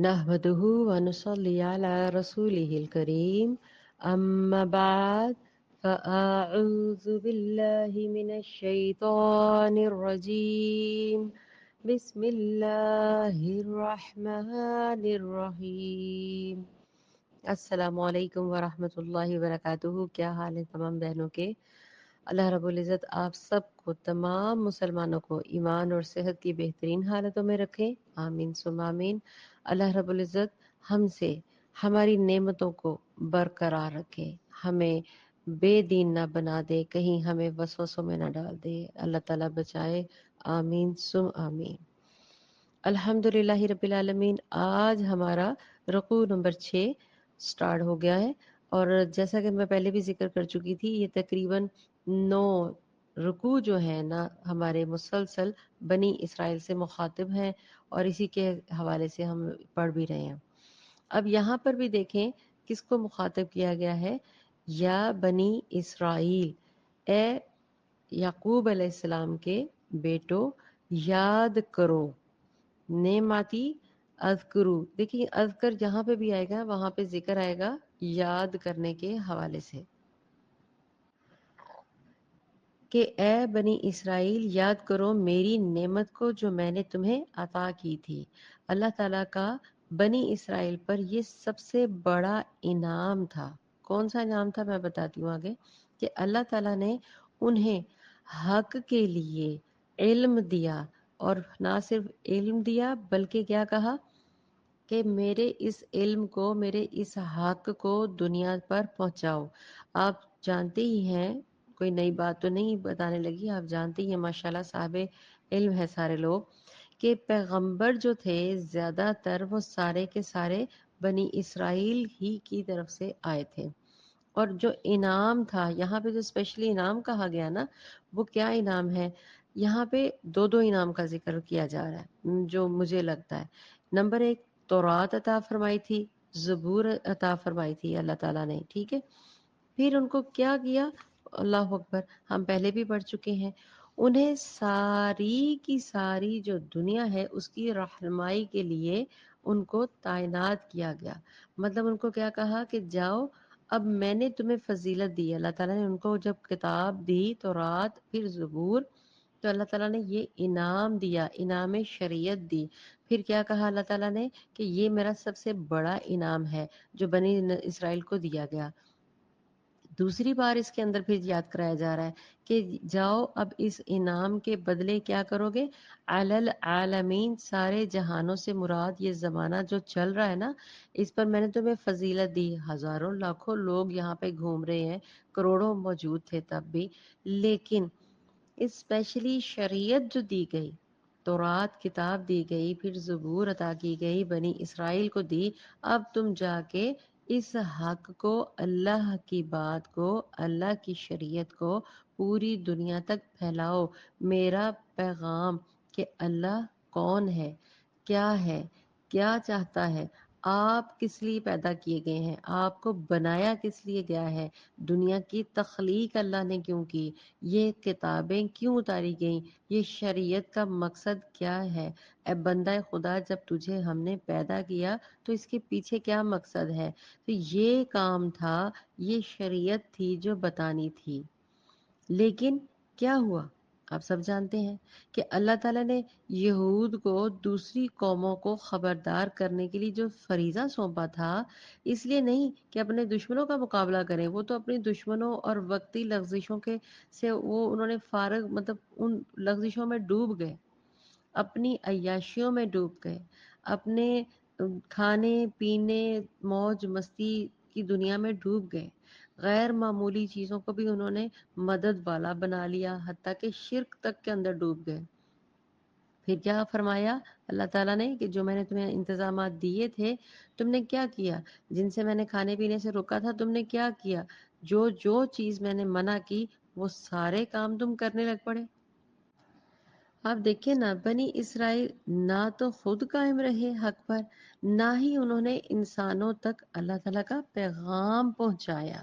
نحمده ونصلي على رسوله الكريم أما بعد فأعوذ بالله من الشيطان الرجيم بسم الله الرحمن الرحیم۔ السلام علیکم ورحمۃ اللہ وبرکاتہ۔ کیا حال ہے تمام بہنوں کے؟ اللہ رب العزت آپ سب کو، تمام مسلمانوں کو ایمان اور صحت کی بہترین حالتوں میں رکھیں، آمین ثم آمین۔ اللہ رب العزت ہم سے ہماری نعمتوں کو برقرار رکھے، ہمیں بے دین نہ بنا دے، کہیں ہمیں وسوسوں میں نہ ڈال دے، اللہ تعالیٰ بچائے، آمین ثم آمین۔ الحمدللہ رب العالمین۔ آج ہمارا رکوع نمبر 6 سٹارٹ ہو گیا ہے، اور جیسا کہ میں پہلے بھی ذکر کر چکی تھی، یہ تقریباً 9 رکوع جو ہیں نا ہمارے مسلسل بنی اسرائیل سے مخاطب ہیں، اور اسی کے حوالے سے ہم پڑھ بھی رہے ہیں۔ اب یہاں پر بھی دیکھیں کس کو مخاطب کیا گیا ہے، یا بنی اسرائیل، اے یعقوب علیہ السلام کے بیٹو، یاد کرو نعمتی اذکرو۔ دیکھیے اذکر جہاں پہ بھی آئے گا وہاں پہ ذکر آئے گا یاد کرنے کے حوالے سے، کہ اے بنی اسرائیل یاد کرو میری نعمت کو جو میں نے تمہیں عطا کی تھی۔ اللہ تعالیٰ کا بنی اسرائیل پر یہ سب سے بڑا انعام تھا۔ کون سا انعام تھا میں بتاتی ہوں آگے، کہ اللہ تعالیٰ نے انہیں حق کے لیے علم دیا، اور نہ صرف علم دیا بلکہ کیا کہا کہ میرے اس علم کو، میرے اس حق کو دنیا پر پہنچاؤ۔ آپ جانتے ہی ہیں، کوئی نئی بات تو نہیں بتانے لگی، آپ جانتے ہی ہیں ماشاءاللہ صاحب علم ہے سارے لوگ، کہ پیغمبر جو تھے زیادہ تر وہ سارے کے سارے بنی اسرائیل ہی کی طرف سے آئے تھے۔ اور جو انعام تھا یہاں پہ، جو اسپیشلی انعام کہا گیا نا، وہ کیا انعام ہے؟ یہاں پہ دو انعام کا ذکر کیا جا رہا ہے جو مجھے لگتا ہے۔ نمبر 1، تورات عطا فرمائی تھی، زبور عطا فرمائی تھی اللہ تعالیٰ نے، ٹھیک ہے۔ پھر ان کو کیا کیا؟ اللہ اکبر، ہم پہلے بھی پڑھ چکے ہیں، انہیں ساری کی ساری جو دنیا ہے اس کی رہنمائی کے لیے ان کو تعینات کیا گیا۔ مطلب ان کو کیا کہا کہ جاؤ، اب میں نے تمہیں فضیلت دی۔ اللہ تعالیٰ نے ان کو جب کتاب دی تورات پھر زبور، تو اللہ تعالیٰ نے یہ انعام دیا، انعام شریعت دی۔ پھر کیا کہا اللہ تعالیٰ نے کہ یہ میرا سب سے بڑا انعام ہے جو بنی اسرائیل کو دیا گیا۔ دوسری بار اس کے اندر پھر یاد کرایا جا رہا ہے کہ جاؤ اب اس انعام کے بدلے کیا کرو گے؟ علی العالمین، سارے جہانوں سے مراد یہ زمانہ جو چل رہا ہے نا، اس پر میں نے تمہیں فضیلت دی۔ ہزاروں لاکھوں لوگ یہاں پہ گھوم رہے ہیں، کروڑوں موجود تھے تب بھی، لیکن اسپیشلی شریعت جو دی گئی، تورات کتاب دی گئی، پھر زبور عطا کی گئی، بنی اسرائیل کو دی۔ اب تم جا کے اس حق کو، اللہ کی بات کو، اللہ کی شریعت کو پوری دنیا تک پھیلاؤ۔ میرا پیغام کہ اللہ کون ہے، کیا چاہتا ہے، آپ کس لیے پیدا کیے گئے ہیں، آپ کو بنایا کس لیے گیا ہے، دنیا کی تخلیق اللہ نے کیوں کی، یہ کتابیں کیوں اتاری گئیں، یہ شریعت کا مقصد کیا ہے۔ اے بندہ خدا، جب تجھے ہم نے پیدا کیا تو اس کے پیچھے کیا مقصد ہے؟ تو یہ کام تھا، یہ شریعت تھی جو بتانی تھی۔ لیکن کیا ہوا آپ سب جانتے ہیں کہ اللہ تعالیٰ نے یہود کو دوسری قوموں کو خبردار کرنے کے لیے جو فریضہ سونپا تھا، اس لیے نہیں کہ اپنے دشمنوں کا مقابلہ کریں، وہ تو اپنے دشمنوں اور وقتی لغزشوں کے سے وہ انہوں نے فارغ، مطلب ان لغزشوں میں ڈوب گئے، اپنی عیاشیوں میں ڈوب گئے، اپنے کھانے پینے موج مستی کی دنیا میں ڈوب گئے، غیر معمولی چیزوں کو بھی انہوں نے مدد والا بنا لیا، حتیٰ کہ شرک تک کے اندر ڈوب گئے۔ پھر کیا فرمایا اللہ تعالیٰ نے کہ جو میں نے تمہیں انتظامات دیے تھے، تم نے کیا کیا؟ جن سے میں نے کھانے پینے سے روکا تھا، تم نے کیا کیا؟ جو چیز میں نے منع کی وہ سارے کام تم کرنے لگ پڑے۔ آپ دیکھیں نا، بنی اسرائیل نہ تو خود قائم رہے حق پر، نہ ہی انہوں نے انسانوں تک اللہ تعالیٰ کا پیغام پہنچایا۔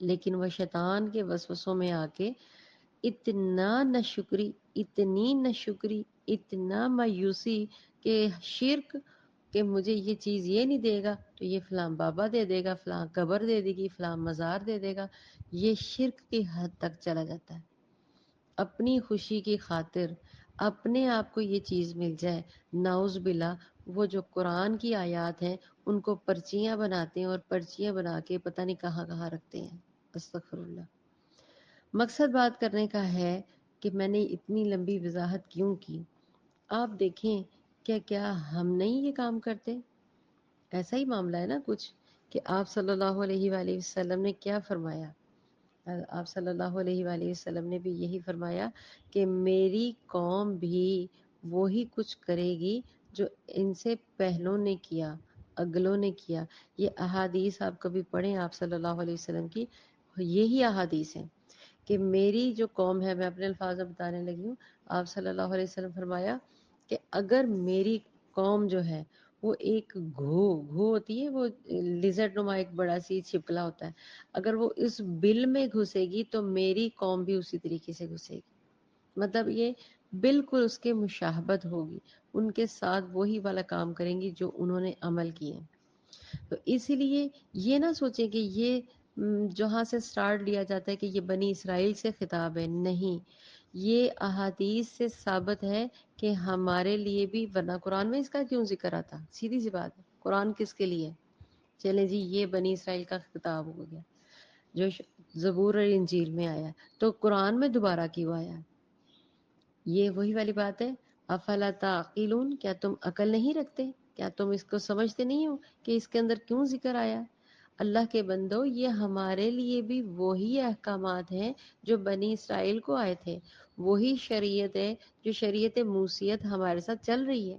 لیکن وہ شیطان کے وسوسوں میں آ کے اتنا ناشکری، اتنی ناشکری، اتنا مایوسی کہ شرک، کہ مجھے یہ چیز یہ نہیں دے گا تو یہ فلاں بابا دے دے گا، فلاں قبر دے دے گی، فلاں مزار دے دے گا، یہ شرک کی حد تک چلا جاتا ہے۔ اپنی خوشی کی خاطر اپنے آپ کو یہ چیز مل جائے، نعوذ باللہ، وہ جو قرآن کی آیات ہیں ان کو پرچیاں بناتے ہیں اور پرچیاں بنا کے پتہ نہیں کہاں کہاں رکھتے ہیں۔ استغفر اللہ۔ مقصد بات کرنے کا ہے کہ میں نے اتنی لمبی وضاحت کیوں کی، آپ دیکھیں کیا ہم نہیں یہ کام کرتے؟ ایسا ہی معاملہ ہے نا کچھ، کہ آپ صلی اللہ علیہ وآلہ وسلم نے کیا فرمایا؟ آپ صلی اللہ علیہ وآلہ وسلم نے بھی یہی فرمایا کہ میری قوم بھی وہی کچھ کرے گی جو ان سے پہلوں نے کیا، اگلوں نے کیا۔ یہ احادیث آپ کبھی پڑھیں آپ صلی اللہ علیہ وسلم کی، یہی احادیث ہیں کہ میری جو قوم ہے، میں اپنے الفاظ میں بتانے لگی ہوں، آپ صلی اللہ علیہ وسلم فرمایا کہ اگر میری قوم جو ہے وہ ایک گھو ہوتی ہے، وہ لیزرڈ نما ایک بڑا سی چھپکلا ہوتا ہے، اگر وہ اس بل میں گھسے گی تو میری قوم بھی اسی طریقے سے گھسے گی۔ مطلب یہ بالکل اس کے مشابہت ہوگی، ان کے ساتھ وہی والا کام کریں گی جو انہوں نے عمل کیے۔ تو اسی لیے یہ نہ سوچیں کہ یہ جہاں سے سٹارٹ لیا جاتا ہے کہ یہ بنی اسرائیل سے خطاب ہے، نہیں، یہ احادیث سے ثابت ہے کہ ہمارے لیے بھی، ورنہ قرآن میں اس کا کیوں ذکر آتا؟ سیدھی سی بات ہے، قرآن کس کے لیے؟ چلیں جی، یہ بنی اسرائیل کا خطاب ہو گیا جو زبور اور انجیل میں آیا، تو قرآن میں دوبارہ کیوں آیا؟ یہ وہی والی بات ہے، افلا تعقلون، کیا تم عقل نہیں رکھتے؟ کیا تم اس کو سمجھتے نہیں ہو کہ اس کے اندر کیوں ذکر آیا؟ اللہ کے بندو، یہ ہمارے لیے بھی وہی احکامات ہیں جو بنی اسرائیل کو آئے تھے، وہی شریعت ہے جو شریعت موسیت ہمارے ساتھ چل رہی ہے۔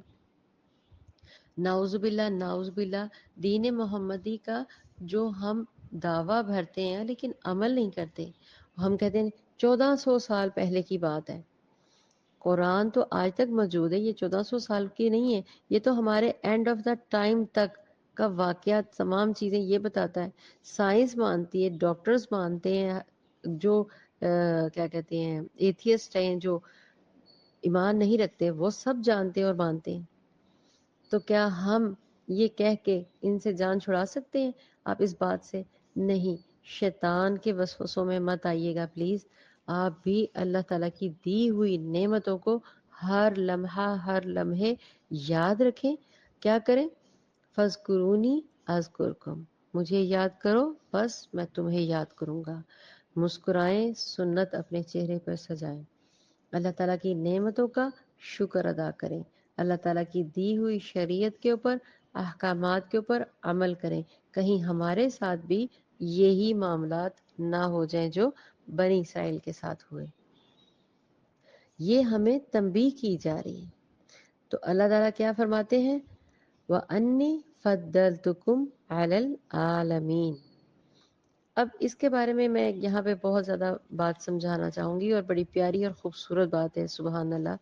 نعوذ باللہ، نعوذ باللہ، دین محمدی کا جو ہم دعویٰ بھرتے ہیں لیکن عمل نہیں کرتے، ہم کہتے ہیں 1400 سال پہلے کی بات ہے، قرآن تو آج تک موجود ہے، یہ 1400 سال کی نہیں ہے، یہ تو ہمارے اینڈ آف دا ٹائم تک کا واقعات، تمام چیزیں یہ بتاتا ہے۔ سائنس مانتی ہے، ڈاکٹرز مانتے ہیں، جو کیا کہتے ہیں ایتھیسٹ ہیں، جو ایمان نہیں رکھتے، وہ سب جانتے اور مانتے ہیں۔ تو کیا ہم یہ کہہ کے ان سے جان چھڑا سکتے ہیں؟ آپ اس بات سے نہیں، شیطان کے وسوسوں میں مت آئیے گا پلیز۔ آپ بھی اللہ تعالیٰ کی دی ہوئی نعمتوں کو ہر لمحہ ہر لمحے یاد رکھیں۔ کیا کریں؟ فَاذْكُرُونِی أَذْكُرْکُم، مجھے یاد کرو بس میں تمہیں یاد کروں گا۔ مسکرائیں، سنت اپنے چہرے پر سجائیں، اللہ تعالیٰ کی نعمتوں کا شکر ادا کریں، اللہ تعالیٰ کی دی ہوئی شریعت کے اوپر، احکامات کے اوپر عمل کریں، کہیں ہمارے ساتھ بھی یہی معاملات نہ ہو جائیں جو بنی اسرائیل کے ساتھ ہوئے۔ یہ ہمیں تنبیہ کی جا رہی ہے۔ تو اللہ تعالیٰ کیا فرماتے ہیں؟ وَأَنِّی فَضَّلْتُکُمْ عَلَى الْعَالَمِینَ۔ اب اس کے بارے میں یہاں پہ بہت زیادہ بات سمجھانا چاہوں گی، اور بڑی پیاری اور خوبصورت بات ہے، سبحان اللہ۔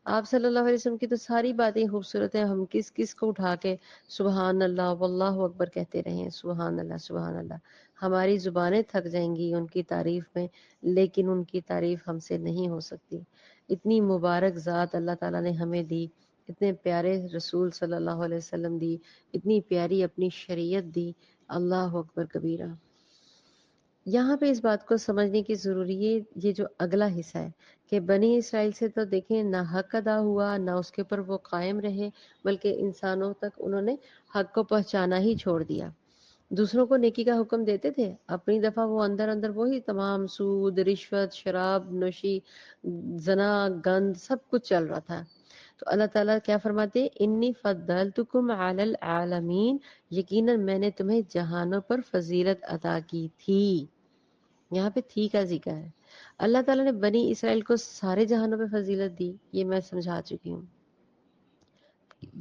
آپ صلی اللہ علیہ وسلم کی تو ساری باتیں خوبصورت ہیں، ہم کس کس کو اٹھا کے سبحان اللہ واللہ اکبر کہتے رہے ہیں، سبحان اللہ سبحان اللہ، ہماری زبانیں تھک جائیں گی ان کی تعریف میں، لیکن ان کی تعریف ہم سے نہیں ہو سکتی۔ اتنی مبارک ذات اللہ تعالیٰ نے ہمیں دی، اتنے پیارے رسول صلی اللہ علیہ وسلم دی، اتنی پیاری اپنی شریعت دی، اللہ اکبر کبیرہ۔ یہاں پہ اس بات کو سمجھنے کی ضروری ہے، یہ جو اگلا حصہ ہے کہ بنی اسرائیل سے تو دیکھیں نہ حق ادا ہوا، نہ اس کے اوپر وہ قائم رہے، بلکہ انسانوں تک انہوں نے حق کو پہنچانا ہی چھوڑ دیا۔ دوسروں کو نیکی کا حکم دیتے تھے، اپنی دفعہ وہ اندر اندر وہی تمام سود، رشوت، شراب نوشی، زنا، گند، سب کچھ چل رہا تھا۔ تو اللہ تعالیٰ کیا فرماتے ہیں؟ انی فضلتکم علی العالمین، یقیناً میں نے تمہیں جہانوں پر فضیلت عطا کی تھی۔ یہاں پہ تھی کا ذکر ہے۔ اللہ تعالیٰ نے بنی اسرائیل کو سارے جہانوں پہ فضیلت دی، یہ میں سمجھا چکی ہوں۔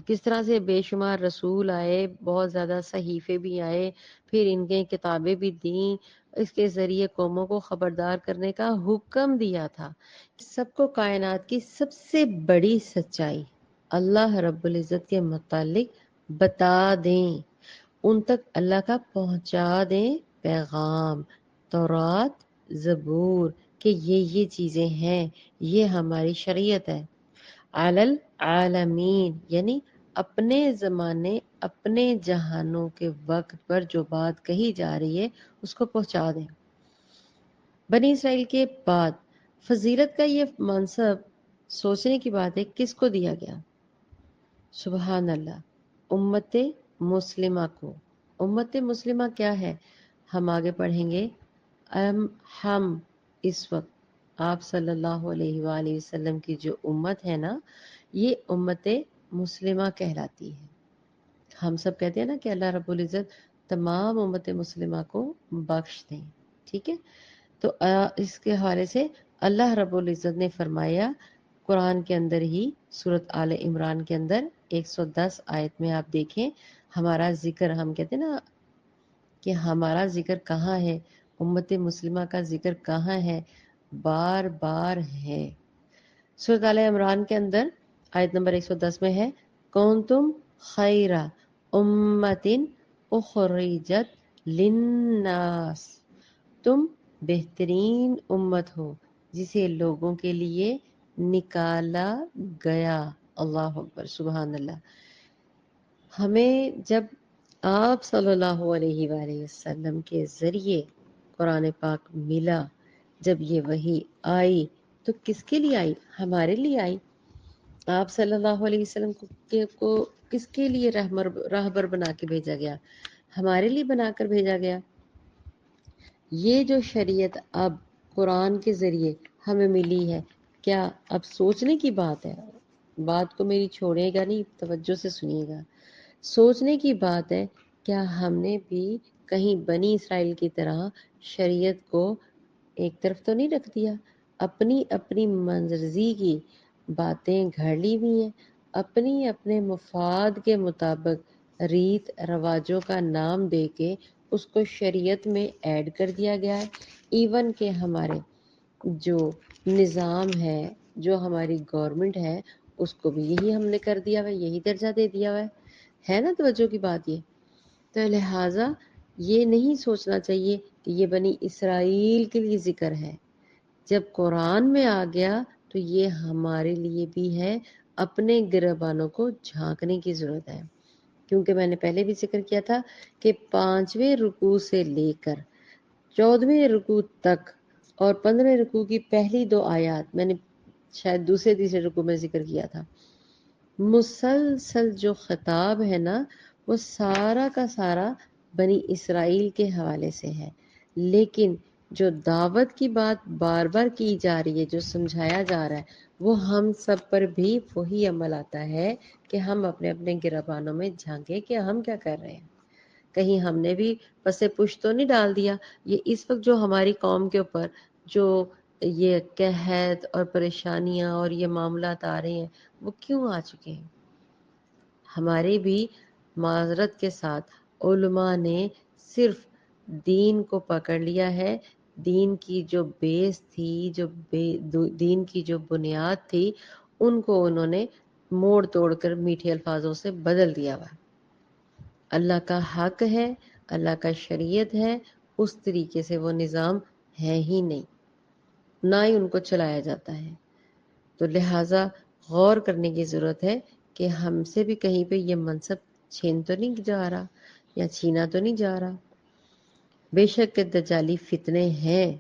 کس طرح سے بے شمار رسول آئے، بہت زیادہ صحیفے بھی آئے، پھر ان کے کتابیں بھی دیں، اس کے ذریعے قوموں کو خبردار کرنے کا حکم دیا تھا۔ سب کو کائنات کی سب سے بڑی سچائی اللہ رب العزت کے متعلق بتا دیں، ان تک اللہ کا پہنچا دیں پیغام، تورات، زبور، کہ یہ چیزیں ہیں، یہ ہماری شریعت ہے. علی العالمین یعنی اپنے زمانے، اپنے جہانوں کے وقت پر جو بات کہی جا رہی ہے اس کو پہنچا دیں. بنی اسرائیل کے بعد فضیلت کا یہ منصب سوچنے کی بات ہے کس کو دیا گیا؟ سبحان اللہ، امت مسلمہ کو. امت مسلمہ کیا ہے؟ ہم آگے پڑھیں گے. ہم اس وقت آپ صلی اللہ علیہ وآلہ وسلم کی جو امت ہے نا، یہ امت مسلمہ کہلاتی ہے. ہم سب کہتے ہیں نا کہ اللہ رب العزت تمام امت مسلمہ کو بخش دیں. ٹھیک ہے، تو اس کے حوالے سے اللہ رب العزت نے فرمایا قرآن کے اندر ہی، سورۃ آل عمران کے اندر 110 آیت میں آپ دیکھیں، ہمارا ذکر، ہم کہتے ہیں نا کہ ہمارا ذکر کہاں ہے، امت مسلمہ کا ذکر کہاں ہے، بار بار ہے. سورۃ آل عمران کے اندر آیت نمبر 110 میں ہے، کنتم خیر امت اخرجت للناس، تم بہترین امت ہو جسے لوگوں کے لیے نکالا گیا. اللہ اکبر، سبحان اللہ. ہمیں جب آپ صلی اللہ علیہ وآلہ وسلم کے ذریعے قرآن پاک ملا، جب یہ وحی آئی تو کس کے لیے آئی؟ ہمارے لیے آئی. آپ صلی اللہ علیہ وسلم کو کس کے لیے راہبر بنا کے بھیجا گیا؟ ہمارے لیے بنا کر بھیجا گیا. یہ جو شریعت اب قرآن کے ذریعے ہمیں ملی ہے، کیا اب سوچنے کی بات ہے، بات کو میری چھوڑے گا نہیں، توجہ سے سنیے گا. سوچنے کی بات ہے، کیا ہم نے بھی کہیں بنی اسرائیل کی طرح شریعت کو ایک طرف تو نہیں رکھ دیا؟ اپنی اپنی مرضی کی باتیں گھڑ لی ہوئی ہیں، اپنے مفاد کے مطابق ریت رواجوں کا نام دے کے اس کو شریعت میں ایڈ کر دیا گیا ہے. ایون کہ ہمارے جو نظام ہے، جو ہماری گورنمنٹ ہے، اس کو بھی یہی ہم نے کر دیا ہوا ہے، یہی درجہ دے دیا ہوا ہے نا توجہ کی بات. یہ تو لہٰذا یہ نہیں سوچنا چاہیے کہ یہ بنی اسرائیل کے لیے ذکر ہے. جب قرآن میں آ گیا تو یہ ہمارے لیے بھی ہے. اپنے گریبانوں کو جھانکنے کی ضرورت ہے، کیونکہ میں نے پہلے بھی ذکر کیا تھا کہ 5ویں رکوع سے لے کر 14ویں رکوع تک اور 15 رکوع کی پہلی 2 آیات میں نے شاید دوسرے تیسرے رکوع میں ذکر کیا تھا، مسلسل جو خطاب ہے نا وہ سارا کا سارا بنی اسرائیل کے حوالے سے ہے. لیکن جو دعوت کی بات بار بار کی جا رہی ہے، جو سمجھایا جا رہا ہے، وہ ہم سب پر بھی وہی عمل آتا ہے کہ ہم اپنے اپنے گریبانوں میں جھانکیں کہ ہم کیا کر رہے ہیں. کہیں ہم نے بھی پس پشت تو نہیں ڈال دیا. یہ اس وقت جو ہماری قوم کے اوپر جو یہ قحط اور پریشانیاں اور یہ معاملات آ رہے ہیں، وہ کیوں آ چکے ہیں؟ ہمارے بھی معذرت کے ساتھ علماء نے صرف دین کو پکڑ لیا ہے، دین کی جو بیس تھی، دین کی جو بنیاد تھی، ان کو انہوں نے موڑ توڑ کر میٹھے الفاظوں سے بدل دیا ہوا. اللہ کا حق ہے، اللہ کا شریعت ہے، اس طریقے سے وہ نظام ہے ہی نہیں، نہ ہی ان کو چلایا جاتا ہے. تو لہٰذا غور کرنے کی ضرورت ہے کہ ہم سے بھی کہیں پہ یہ منصب چھین تو نہیں جا رہا یا چھینا تو نہیں جا رہا. بے شک کہ دجالی فتنے ہیں،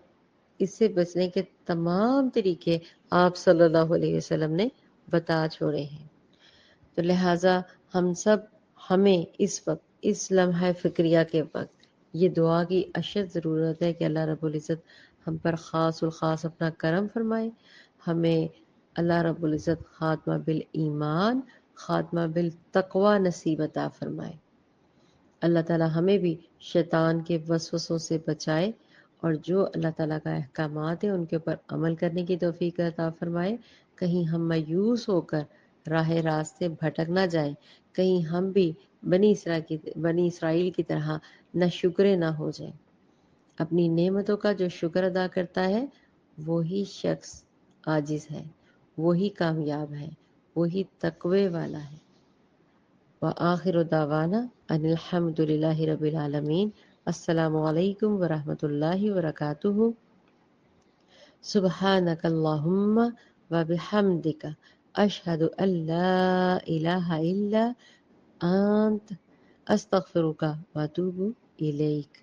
اس سے بچنے کے تمام طریقے آپ صلی اللہ علیہ وسلم نے بتا چھوڑے ہیں. تو لہٰذا ہمیں اس وقت، اس لمحہ فکریہ کے وقت یہ دعا کی اشد ضرورت ہے کہ اللہ رب العزت ہم پر خاص الخاص اپنا کرم فرمائے، ہمیں اللہ رب العزت خاتمہ بالایمان، خاتمہ بالتقوی نصیب عطا فرمائے. اللہ تعالی ہمیں بھی شیطان کے وسوسوں سے بچائے اور جو اللہ تعالیٰ کا احکامات ہیں ان کے اوپر عمل کرنے کی توفیق عطا فرمائے. کہیں ہم مایوس ہو کر راہ راست سے بھٹک نہ جائیں، کہیں ہم بھی بنی اسرائیل کی طرح نہ شکرے نہ ہو جائیں. اپنی نعمتوں کا جو شکر ادا کرتا ہے وہی شخص عاجز ہے، وہی کامیاب ہے، وہی تقوی والا ہے. وآخر دعوانا ان الحمد للہ رب العالمین. السلام علیکم ورحمۃ اللہ وبرکاتہ. سبحانک اللہم وبحمدک اشہد ان لا الہ الا انت استغفرک واتوب الیک.